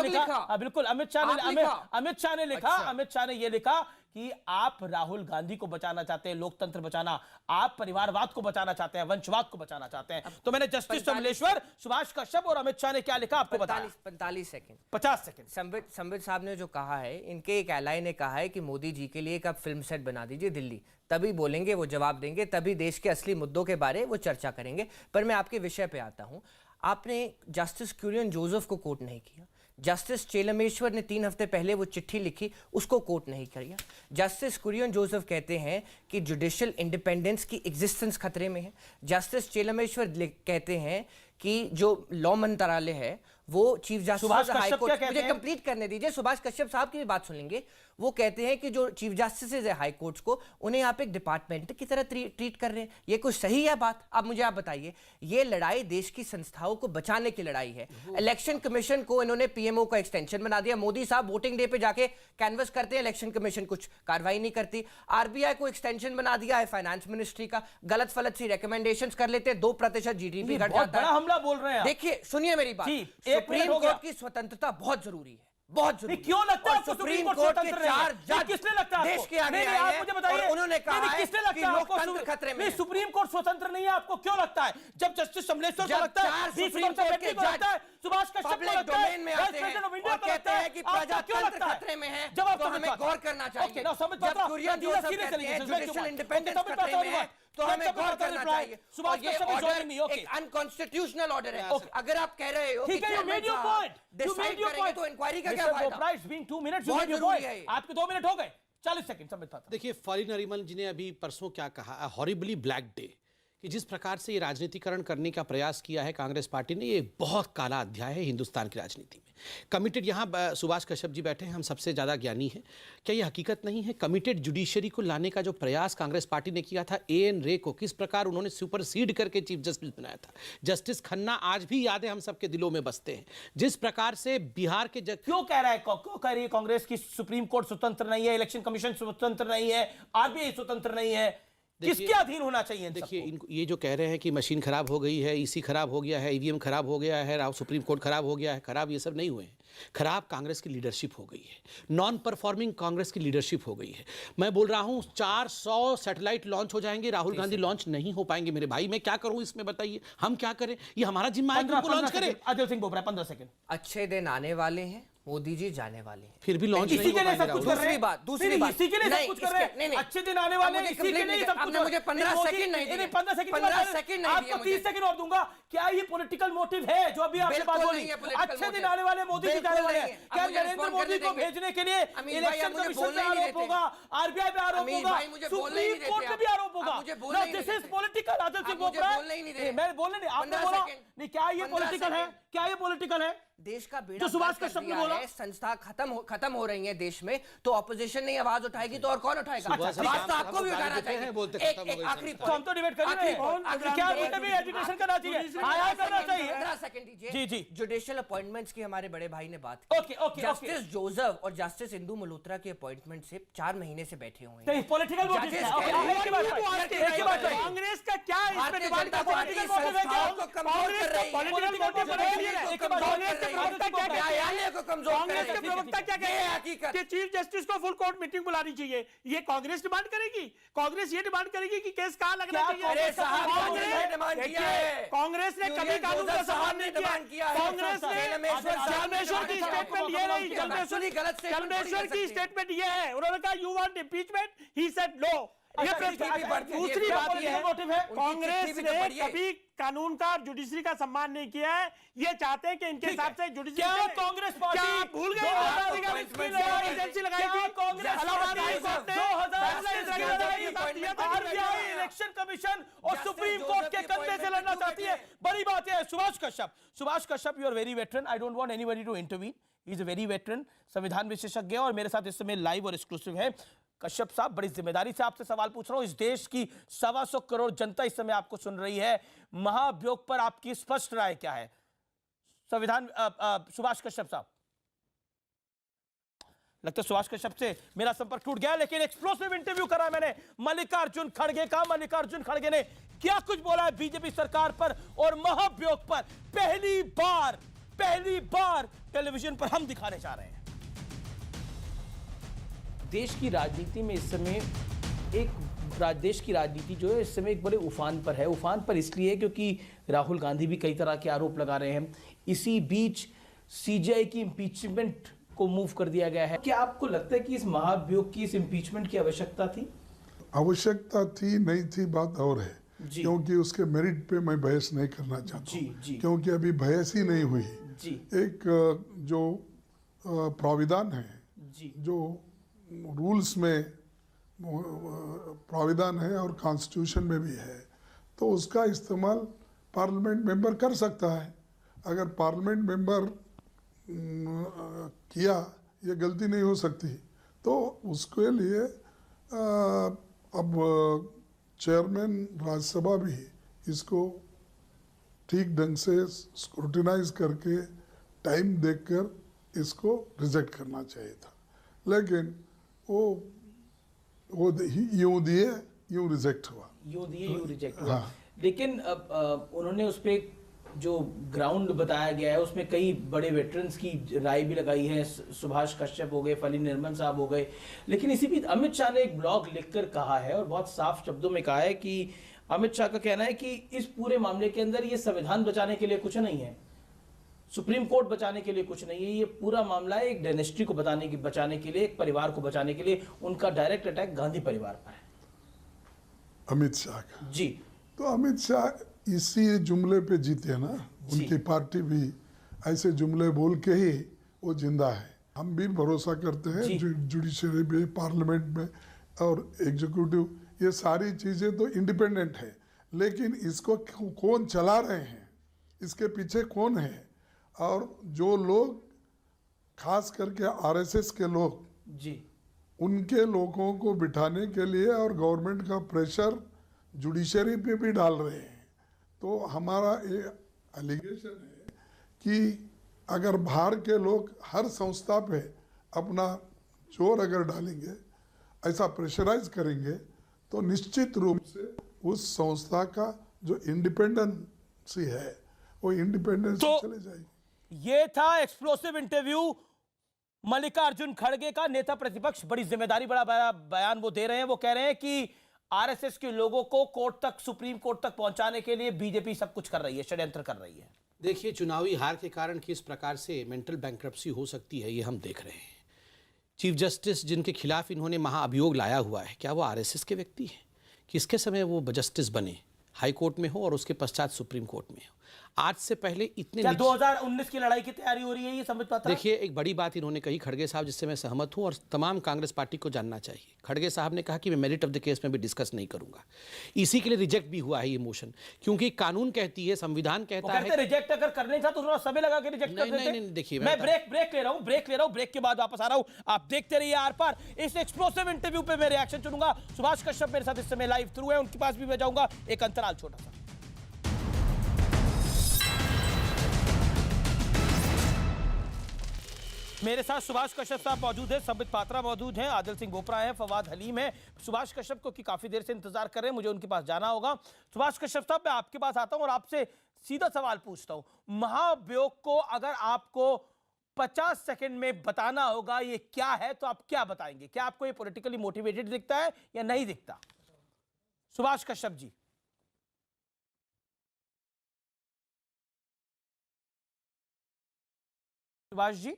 लिखा, बिल्कुल अमित शाह ने ये लिखा कि आप राहुल गांधी को बचाना चाहते हैं, लोकतंत्र बचाना, आप परिवारवाद को बचाना चाहते हैं, वंशवाद को बचाना चाहते हैं। तो मैंने जस्टिस समलेश्वर, सुभाष कश्यप और अमित शाह ने क्या लिखा आपको बताया। 45 सेकंड 50 सेकंड। संबित साहब ने जो कहा है, इनके एक एलाई ने कहा है कि मोदी जी के लिए एक आप फिल्म सेट बना दीजिए दिल्ली, तभी बोलेंगे, वो जवाब देंगे, तभी देश के असली मुद्दों के बारे वो चर्चा करेंगे। पर मैं आपके विषय पे आता हूं। आपने जस्टिस कुरियन जोसेफ को कोट नहीं किया। जस्टिस चेलमेश्वर ने 3 हफ्ते पहले वो चिट्ठी लिखी, उसको कोट नहीं किया। जस्टिस कुरियन जोसेफ कहते हैं कि जुडिशियल इंडिपेंडेंस की एग्जिस्टेंस खतरे में है। जस्टिस चेलमेश्वर कहते हैं कि जो लॉ मंत्रालय है वो चीफ जस्टिस हाई कोर्ट, मुझे कंप्लीट करने दीजिए, सुभाष कश्यप साहब की भी बात सुन लेंगे। वो कहते हैं कि जो चीफ जस्टिस है हाई कोर्ट्स को, उन्हें आप एक डिपार्टमेंट की तरह ट्रीट कर रहे हैं। ये कुछ सही है बात? अब मुझे आप बताइए, ये लड़ाई देश की संस्थाओं को बचाने की लड़ाई है। इलेक्शन कमीशन को इन्होंने पीएमओ का एक्सटेंशन बना दिया। मोदी साहब वोटिंग डे पे जाके कैनवस करते हैं, इलेक्शन कमीशन कुछ कार्रवाई नहीं करती। आरबीआई को एक्सटेंशन बना दिया है फाइनेंस मिनिस्ट्री का, गलत फलत सी रिकमेंडेशंस कर लेते हैं, 2% जीडीपी घट जाता है। हमला बोल रहे हैं। देखिए, सुनिए मेरी बात, सुप्रीम कोर्ट की स्वतंत्रता बहुत जरूरी है, बहुत जरूरी। क्यों लगता है आपको सुप्रीम कोर्ट के 4 जज किसने लगता है देश के आगे आए हैं, मुझे बताइए, और उन्होंने कहा है किसने लगता कि है आपको लोकतंत्र खतरे में है। सुप्रीम कोर्ट स्वतंत्र नहीं है, आपको क्यों लगता है? जब जस्टिस समलेश्वर को लगता है, सुप्रीम कोर्ट के जज सुभाष कश्यप को लगता है, डोमेन में आते हैं और कहते हैं कि प्रजातंत्र खतरे में है, तो हमें गौर करना चाहिए। जब कुरियन जोसेफ कहते हैं जुडिशियल इंडिपेंडेंस खतरे में है, तो हमें गौर करना चाहिए। और ये ऑर्डर एक अनकॉन्स्टिट्यूशनल ऑर्डर है। अगर आप कह रहे हो कि डिसाइड करेंगे तो इंक्वायरी का क्या फायदा? 2 मिनट आपके 2 मिनट हो गए, 40 सेकंड। देखिए, फॉरिन नरीमन जी ने अभी परसों क्या कहा, हॉरिबली ब्लैक डे, कि जिस प्रकार से ये राजनीतिकरण करने का प्रयास किया है कांग्रेस पार्टी ने, ये बहुत काला अध्याय है हिंदुस्तान की राजनीति में। कमिटेड, यहाँ सुभाष कश्यप जी बैठे हैं, हम सबसे ज़्यादा ज्ञानी हैं, क्या ये हकीकत नहीं है? कमिटेड जुडिशरी को लाने का जो प्रयास कांग्रेस पार्टी ने किया था, एएन रे को किस प्रकार उन्होंने सुपरसीड करके चीफ जस्टिस बनाया था। जस्टिस खन्ना आज भी यादें हम सबके दिलों में बसते हैं। जिस प्रकार से बिहार के क्यों कह रही है कांग्रेस की सुप्रीम कोर्ट स्वतंत्र नहीं है, इलेक्शन कमीशन स्वतंत्र नहीं है, आरबीआई स्वतंत्र नहीं है, किसके अधीन होना चाहिए? देखिए, ये जो कह रहे हैं कि मशीन खराब हो गई है, ईसी खराब हो गया है, ईवीएम खराब हो गया है, सुप्रीम कोर्ट खराब हो गया है, खराब ये सब नहीं हुए हैं। खराब कांग्रेस की लीडरशिप हो गई है, नॉन परफॉर्मिंग कांग्रेस की लीडरशिप हो गई है। मैं बोल रहा हूं 400 सैटेलाइट लॉन्च हो जाएंगे, राहुल गांधी लॉन्च नहीं हो पाएंगे। मेरे भाई, मैं क्या करूं इसमें, बताइए, हम क्या करें? ये हमारा जिम्मा है कि लॉन्च करें। अजय सिंह बोल रहा है 15 सेकंड। अच्छे दिन आने वाले हैं, मोदी जी जाने वाले हैं, फिर भी लॉन्च नहीं हो पाएगा। दूसरी बात इसी के लिए सब कुछ कर रहे हैं, अच्छे दिन आने वाले हैं, इसी के लिए सब कुछ। मुझे 15 सेकंड नहीं दिए, 15 सेकंड आपको 30 सेकंड और दूंगा। क्या ये पॉलिटिकल मोटिव है जो अभी आपने बात बोली? अच्छे दिन आने वाले, मोदी जी जाने वाले हैं, क्या नरेंद्र मोदी को भेजने के लिए इलेक्शन कमीशन पे आरोप होगा, आरबीआई पे आरोप होगा, सुप्रीम कोर्ट पे भी आरोप होगा? This is political. Adil Singh बोल रहा है, मैं बोलने नहीं, आपने बोला नहीं। क्या ये पॉलिटिकल है? क्या ये पॉलिटिकल है? देश का बेड़ा जो सुभाष कश्यप ने बोला, संस्था खत्म हो रही है देश में, तो ऑपोजिशन नहीं आवाज उठाएगी तो और कौन उठाएगा? बात तो आपको भी उठाना चाहिए। आखिरी हम तो डिबेट कर रहे हैं, क्या बोलते हैं एजुकेशन करना चाहिए, हां करना चाहिए। 15 सेकंड दीजिए। जी जी, जुडिशियल अपॉइंटमेंट्स की हमारे बड़े भाई ने बात की। ओके, जस्टिस जोसेफ और जस्टिस इंदु मल्होत्रा के अपॉइंटमेंट से 4 महीने से बैठे हुए हैं। पॉलिटिकल मोटिव है। कांग्रेस का क्या इस पे डिमांड का पॉलिटिकल मोटिव है? कांग्रेस का पॉलिटिकल मोटिव न्यायालय को कमजोर कांग्रेस के प्रवक्ता क्या कह रहे हैं कि चीफ जस्टिस को फुल कोर्ट मीटिंग बुलानी चाहिए? ये कांग्रेस डिमांड करेगी? कांग्रेस ये डिमांड करेगी कि केस कहां लगना चाहिए? अरे साहब, कांग्रेस कांग्रेस ने कभी कानून का सम्मान नहीं किया। कांग्रेस ने स्टेटमेंट ये नहीं, चंद्रेश्वर की स्टेटमेंट ये है, उन्होंने कहा you want impeachment, he said no. दूसरी बात ये है, कांग्रेस ने कभी कानून का और जुडिशरी का सम्मान नहीं किया है। ये चाहते हैं कि इनके हिसाब से जुडिशरी, क्या कांग्रेस पार्टी भूल गए एजेंसी लगाई थी कांग्रेस पार्टी इलेक्शन कमीशन और सुप्रीम कोर्ट के कंधे से लड़ना चाहती है? बड़ी बात है। Subhash Kashyap, you are very veteran, I don't want anybody to intervene, he is a very veteran, संविधान विशेषज्ञ, और मेरे साथ इस समय लाइव और एक्सक्लूसिव है। कश्यप साहब, बड़ी जिम्मेदारी से आपसे सवाल पूछ रहा हूं। इस देश की 125 करोड़ जनता इस समय आपको सुन रही है। महाभियोग पर आपकी स्पष्ट राय क्या है? संविधान सुभाष कश्यप साहब, लगता है सुभाष कश्यप से मेरा संपर्क टूट गया, लेकिन एक्सप्लोसिव इंटरव्यू करा मैंने मल्लिकार्जुन खड़गे का। मल्लिकार्जुन खड़गे ने क्या कुछ बोला है बीजेपी सरकार पर और महाभियोग पर, पहली बार टेलीविजन पर हम दिखाने जा रहे हैं। देश की राजनीति में इस समय देश की राजनीति जो है इस समय एक बड़े उफान पर है। उफान पर इसलिए क्योंकि राहुल गांधी भी कई तरह के आरोप लगा रहे हैं। इसी बीच सीजीआई की इंपीचमेंट को मूव कर दिया गया है। क्या आपको लगता है कि इस महाभियोग की, इस इंपीचमेंट की आवश्यकता थी? आवश्यकता थी नहीं थी बात और है, क्योंकि उसके मेरिट पे मैं बहस नहीं करना चाहता हूं, क्योंकि अभी बहस ही नहीं हुई। एक जो प्राविधान है, जो रूल्स में प्राविधान है और कॉन्स्टिट्यूशन में भी है, तो उसका इस्तेमाल पार्लियामेंट मेंबर कर सकता है। अगर पार्लियामेंट मेंबर किया, ये गलती नहीं हो सकती, तो उसके लिए अब चेयरमैन राज्यसभा भी इसको ठीक ढंग से स्क्रूटिनाइज करके टाइम देखकर इसको रिजेक्ट करना चाहिए था, लेकिन वो यूं रिजेक्ट हुआ। यूं रिजेक्ट हुआ। लेकिन उन्होंने उस पर जो ग्राउंड बताया गया है उसमें कई बड़े वेटरन्स की राय भी लगाई है। सुभाष कश्यप हो गए, फली निर्मल साहब हो गए, लेकिन इसी बीच अमित शाह ने एक ब्लॉग लिखकर कहा है और बहुत साफ शब्दों में कहा है कि अमित शाह का कहना है कि इस पूरे मामले के अंदर ये संविधान बचाने के लिए कुछ नहीं है, सुप्रीम कोर्ट बचाने के लिए कुछ नहीं है, ये पूरा मामला है एक डायनेस्टी को बचाने के लिए, एक परिवार को बचाने के लिए। उनका डायरेक्ट अटैक गांधी परिवार पर है, अमित शाह का। जी, तो अमित शाह इसी जुमले पे जीते ना, उनकी पार्टी भी ऐसे जुमले बोल के ही वो जिंदा है। हम भी भरोसा करते हैं जुडिशरी में, पार्लियामेंट में और एग्जीक्यूटिव, ये सारी चीजें तो इंडिपेंडेंट है, लेकिन इसको कौन चला रहे हैं, इसके पीछे कौन है, और जो लोग खास करके आरएसएस के लोग उनके लोगों को बिठाने के लिए और गवर्नमेंट का प्रेशर जुडिशरी पे भी डाल रहे हैं। तो हमारा ये एलिगेशन है कि अगर बाहर के लोग हर संस्था पे अपना जोर अगर डालेंगे, ऐसा प्रेशराइज करेंगे, तो निश्चित रूप से उस संस्था का जो इंडिपेंडेंसी है वो इंडिपेंडेंस चले जाएगी। ये था एक्सप्लोसिव इंटरव्यू मल्लिकार्जुन खड़गे का। नेता प्रतिपक्ष बड़ी जिम्मेदारी, बड़ा बयान वो दे रहे हैं। वो कह रहे हैं कि आरएसएस के लोगों को कोर्ट तक, सुप्रीम कोर्ट तक पहुंचाने के लिए बीजेपी सब कुछ कर रही है, षड्यंत्र कर रही है। देखिए, चुनावी हार के कारण किस प्रकार से मेंटल बैंक्रप्सी हो सकती है, ये हम देख रहे हैं। चीफ जस्टिस जिनके खिलाफ इन्होंने महाअभियोग लाया हुआ है, क्या वो आरएसएस के व्यक्ति हैं? किसके समय वो जस्टिस बने, हाई कोर्ट में हो और उसके पश्चात सुप्रीम कोर्ट में हो? आज से पहले इतने 2019 की लड़ाई की तैयारी हो रही है, ये समझ पाता। देखिए, एक बड़ी बात इन्होंने कही खड़गे साहब, जिससे मैं सहमत हूं और तमाम कांग्रेस पार्टी को जानना चाहिए। खड़गे साहब ने कहा कि मैं मेरिट ऑफ द केस में भी डिस्कस नहीं करूंगा। इसी के लिए रिजेक्ट भी हुआ है ये मोशन, क्योंकि कानून कहती है, संविधान कहता है। रिजेक्ट अगर करने था तो थोड़ा समय लगा के रिजेक्ट कर देते। नहीं, देखिए, मैं ब्रेक ले रहा हूं, ब्रेक के बाद वापस आ रहा हूं। आप देखते रहिए आर पार। इस एक्सप्लोसिव इंटरव्यू पे मैं रिएक्शन चुनूंगा। सुभाष कश्यप मेरे साथ इस समय लाइव थ्रू है, उनके पास भी मैं जाऊंगा। एक अंतराल छोटा सा। मेरे साथ सुभाष कश्यप साहब मौजूद हैं, संबित पात्रा मौजूद हैं, आदिल सिंह बोपरा है, फवाद हलीम है। सुभाष कश्यप को की काफी देर से इंतजार कर रहे हैं, मुझे उनके पास जाना होगा। सुभाष कश्यप साहब, मैं आपके पास आता हूं और आपसे सीधा सवाल पूछता हूं। महाभियोग को अगर आपको 50 सेकंड में बताना होगा ये क्या है, तो आप क्या बताएंगे? क्या आपको ये पॉलिटिकली मोटिवेटेड दिखता है या नहीं दिखता? सुभाष कश्यप जी। सुभाष जी,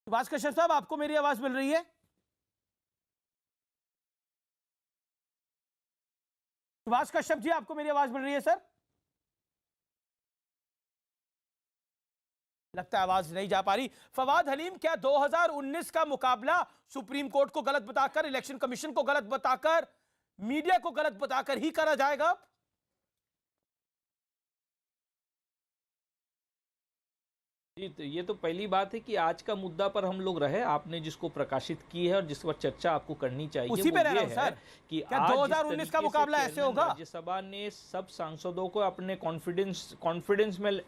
सुभाष कश्यप साहब, आपको मेरी आवाज मिल रही है? सुभाष कश्यप जी, आपको मेरी आवाज मिल रही है सर? लगता है आवाज नहीं जा पा रही। फवाद हलीम, क्या 2019 का मुकाबला सुप्रीम कोर्ट को गलत बताकर, इलेक्शन कमीशन को गलत बताकर, मीडिया को गलत बताकर ही करा जाएगा? जी, तो ये तो पहली बात है कि आज का मुद्दा पर हम लोग रहे, आपने जिसको प्रकाशित की है और जिस पर चर्चा आपको करनी चाहिए उसी पे वो रह रहा ये हूं है सर कि क्या आज 2019 का मुकाबला ऐसे होगा? राज्यसभा ने सब सांसदों को अपने कॉन्फिडेंस में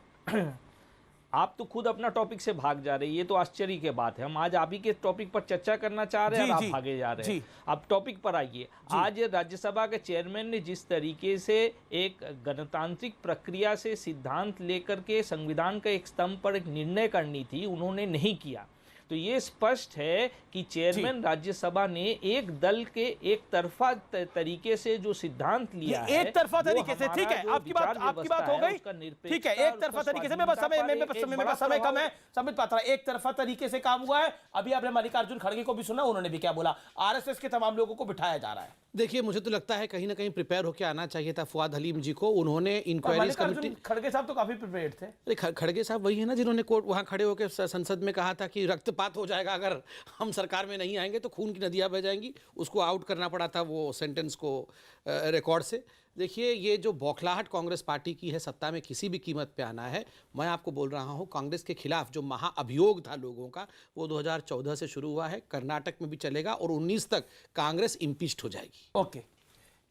आप तो खुद अपना टॉपिक से भाग जा रहे हैं, ये तो आश्चर्य की बात है। हम आज आप ही के टॉपिक पर चर्चा करना चाह रहे हैं और आप भागे जा रहे हैं। आप टॉपिक पर आइए। आज राज्यसभा के चेयरमैन ने जिस तरीके से एक गणतांत्रिक प्रक्रिया से सिद्धांत लेकर के संविधान का एक स्तंभ पर एक निर्णय करनी थी, उन्होंने नहीं किया। तो ये स्पष्ट है कि चेयरमैन राज्यसभा ने एक दल के एक तरफा तरीके से जो सिद्धांत लिया है, एक तरफा तरीके से, ठीक है, आपकी बात हो गई, ठीक है, एक तरफा तरीके से। मैं बस समय कम है, समझ पाता रहा, एक तरफा तरीके से काम हुआ है। अभी आपने मल्लिकार्जुन खड़गे को भी सुना, उन्होंने भी क्या बोला, आरएसएस के तमाम लोगों को बिठाया जा रहा है। देखिए, मुझे तो लगता है कहीं ना कहीं प्रिपेयर होकर आना चाहिए था फवाद हलीम जी को। उन्होंने इंक्वायरी कमेटी, खड़गे साहब तो काफी प्रिपेयर्ड थे। अरे खड़गे साहब वही है ना जिन्होंने कोर्ट वहां खड़े होकर संसद में कहा था कि रक्तपात हो जाएगा अगर हम सरकार में नहीं आएंगे, तो खून की नदियां बह जाएंगी। उसको आउट करना पड़ा था वो सेंटेंस को रिकॉर्ड से। देखिए, ये जो बौखलाहट कांग्रेस पार्टी की है सत्ता में किसी भी कीमत पे आना है, मैं आपको बोल रहा हूँ कांग्रेस के खिलाफ जो महाअभियोग था लोगों का, वो 2014 से शुरू हुआ है, कर्नाटक में भी चलेगा और 19 तक कांग्रेस इम्पीच्ड हो जाएगी। ओके,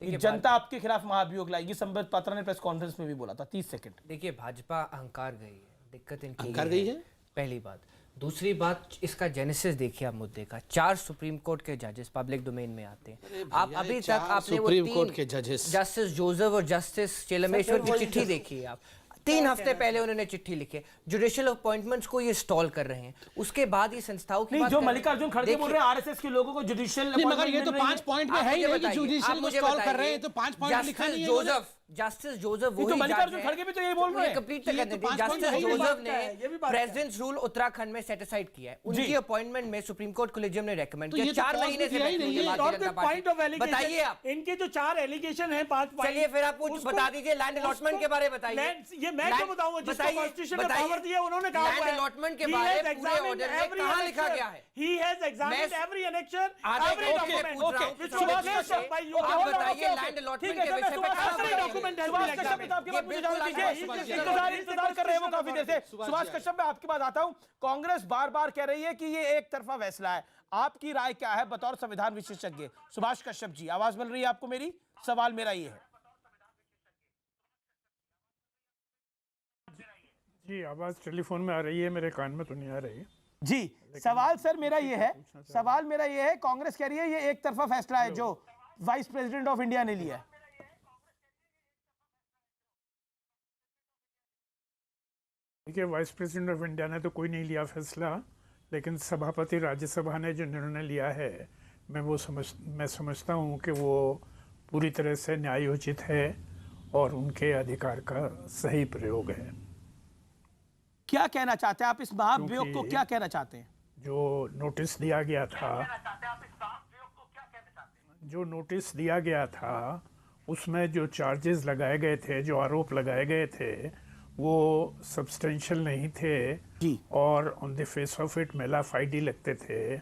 जनता आपके खिलाफ महाअभियोग लाएगी, संबित पात्रा ने प्रेस कॉन्फ्रेंस में भी बोला था। 30 सेकंड। देखिए, भाजपा अहंकार गई है, दिक्कत इनकी अहंकार गई है, पहली बात। दूसरी बात, इसका जेनेसिस देखिए आप मुद्दे का। 4 सुप्रीम कोर्ट के जजेस पब्लिक डोमेन में आते हैं। आप अभी तक आपने सुप्रीम कोर्ट के जजेस जस्टिस जोसेफ और जस्टिस चेलमेश्वर की चिट्ठी देखी है आप। 3 हफ्ते पहले उन्होंने चिट्ठी लिखी, जुडिशियल अपॉइंटमेंट्स को ये स्टॉल कर रहे हैं। उसके बाद ये संस्थाओं की बात जो मल्लिकार्जुन खड़गे बोल रहे हैं आरएसएस के लोगों को जुडिशियल, मगर ये तो 5 पॉइंट में है ही नहीं कि जुडिशियल को स्टॉल कर रहे हैं, तो 5 पॉइंट लिखा नहीं है। जस्टिस जोसेफ वही मल्लिकार्जुन खड़गे भी तो यही बोल रहे हैं। कंप्लीट जस्टिस जोसेफ ने प्रेसिडेंट्स रूल उत्तराखंड में सेट असाइड किया है। उनकी अपॉइंटमेंट में सुप्रीम कोर्ट कोलेजियम ने रेकमेंड किया। 4 महीने से बताइए आप, इनके जो 4 एलिगेशन है, 5 पॉइंट। चलिए फिर आप कुछ बता दीजिए, लैंड अलॉटमेंट के बारे में बताइए। ये मैं क्यों बताऊंगा, जिसको कॉन्स्टिट्यूशन ने पावर दिया उन्होंने कहा लैंड अलॉटमेंट के बारे में पूरे ऑर्डर में कहां लिखा गया है? He has examined every annexure, every document. आप बताइए लैंड अलॉटमेंट के विषय पे every document has been examined. आपकी बात मुझे जानना दीजिए, इंतजार कर रहे हैं वो काफी देर से। सुभाष कश्यप, मैं आपकी बात आता हूं। कांग्रेस बार बार कह रही है कि ये एक तरफा फैसला है, आपकी राय क्या है बतौर संविधान विशेषज्ञ? सुभाष कश्यप जी, आवाज मिल रही है आपको मेरी? सवाल मेरा ये है। जी, आवाज टेलीफोन में आ रही है, मेरे कान में तो नहीं आ रही जी। सवाल सर मेरा ये है, कांग्रेस कह रही है ये एक तरफा फैसला है जो वाइस प्रेसिडेंट ऑफ इंडिया ने लिया है। देखिए, वाइस प्रेसिडेंट ऑफ इंडिया ने तो कोई नहीं लिया फैसला, लेकिन सभापति राज्यसभा ने जो निर्णय लिया है, मैं समझता हूँ कि वो पूरी तरह से न्यायोचित है और उनके अधिकार का सही प्रयोग है। क्या कहना चाहते हैं आप इस महाभियोग को, क्या कहना चाहते हैं? जो नोटिस दिया गया था, उसमें जो चार्जेस लगाए गए थे, जो आरोप लगाए गए थे, वो सब्सटेंशियल नहीं थे और on the face of it mala fide लगते थे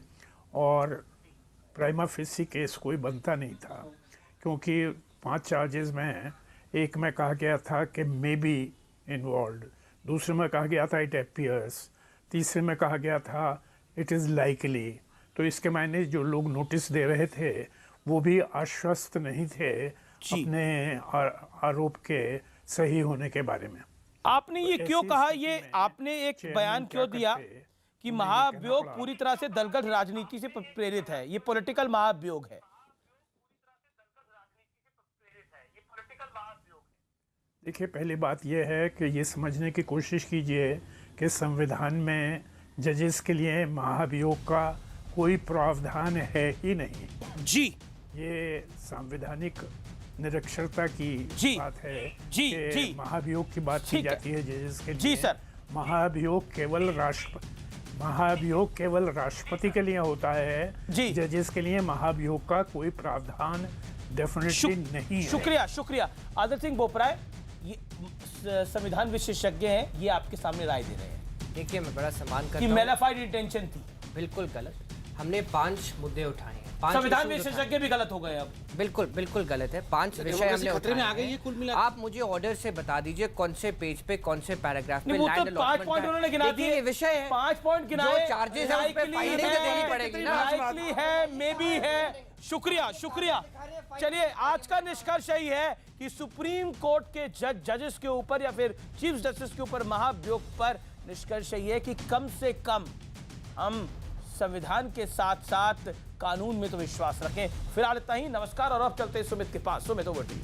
और प्राइमा फेसी केस कोई बनता नहीं था, क्योंकि 5 चार्जेस में एक में कहा गया था कि मे बी इन्वॉल्व, दूसरे में कहा गया था इट अपीयर्स, तीसरे में कहा गया था इट इज़ लाइकली। तो इसके मायने जो लोग नोटिस दे रहे थे वो भी आश्वस्त नहीं थे अपने आरोप के सही होने के बारे में। आपने ये क्यों कहा, ये आपने एक बयान क्यों दिया कि महाभियोग पूरी तरह से दलगत राजनीति से प्रेरित है, ये पॉलिटिकल महाभियोग है? देखिए, पहली बात यह है कि ये समझने की कोशिश कीजिए कि संविधान में जजेस के लिए महाभियोग का कोई प्रावधान है ही नहीं। जी, ये संवैधानिक निरक्षरता की बात है कि महाभियोग की बात की जाती है जजेस के लिए। जी सर। महाभियोग केवल महाभियोग केवल राष्ट्रपति के लिए होता है जी। जजेस के लिए महाभियोग का कोई प्रावधान डेफिनेटली नहीं है। शुक्रिया शुक्रिया। आदर सिंह बोपराय, ये संविधान विशेषज्ञ हैं, ये आपके सामने राय दे रहे हैं। देखिए, मैं बड़ा सम्मान करता कि हूं। मेलाफाइड इंटेंशन थी। बिल्कुल गलत। हमने 5 मुद्दे उठाए हैं। संविधान विशेषज्ञ भी गलत हो गए अब। बिल्कुल गलत है। 5 विषय हमने खतरे में आ गई है कुल मिला। आप मुझे ऑर्डर से बता दीजिए कौन से पेज पे, कौन से पैराग्राफ पे लैंड अलॉटमेंट 5 पॉइंट उन्होंने गिना दिए। विषय है 5 पॉइंट गिनाए। जो चार्जेस है उस पे फाइलिंग देनी पड़ेगी ना। लाइकली है, मे बी है। शुक्रिया शुक्रिया। चलिए, आज का निष्कर्ष यही है कि सुप्रीम कोर्ट के जजेस के ऊपर या फिर चीफ जस्टिस के ऊपर महाभियोग पर निष्कर्ष यही है कि कम से कम हम संविधान के साथ साथ कानून में तो विश्वास रखें। फिलहाल इतना ही। नमस्कार। और अब चलते हैं सुमित के पास। Sumit, over to you.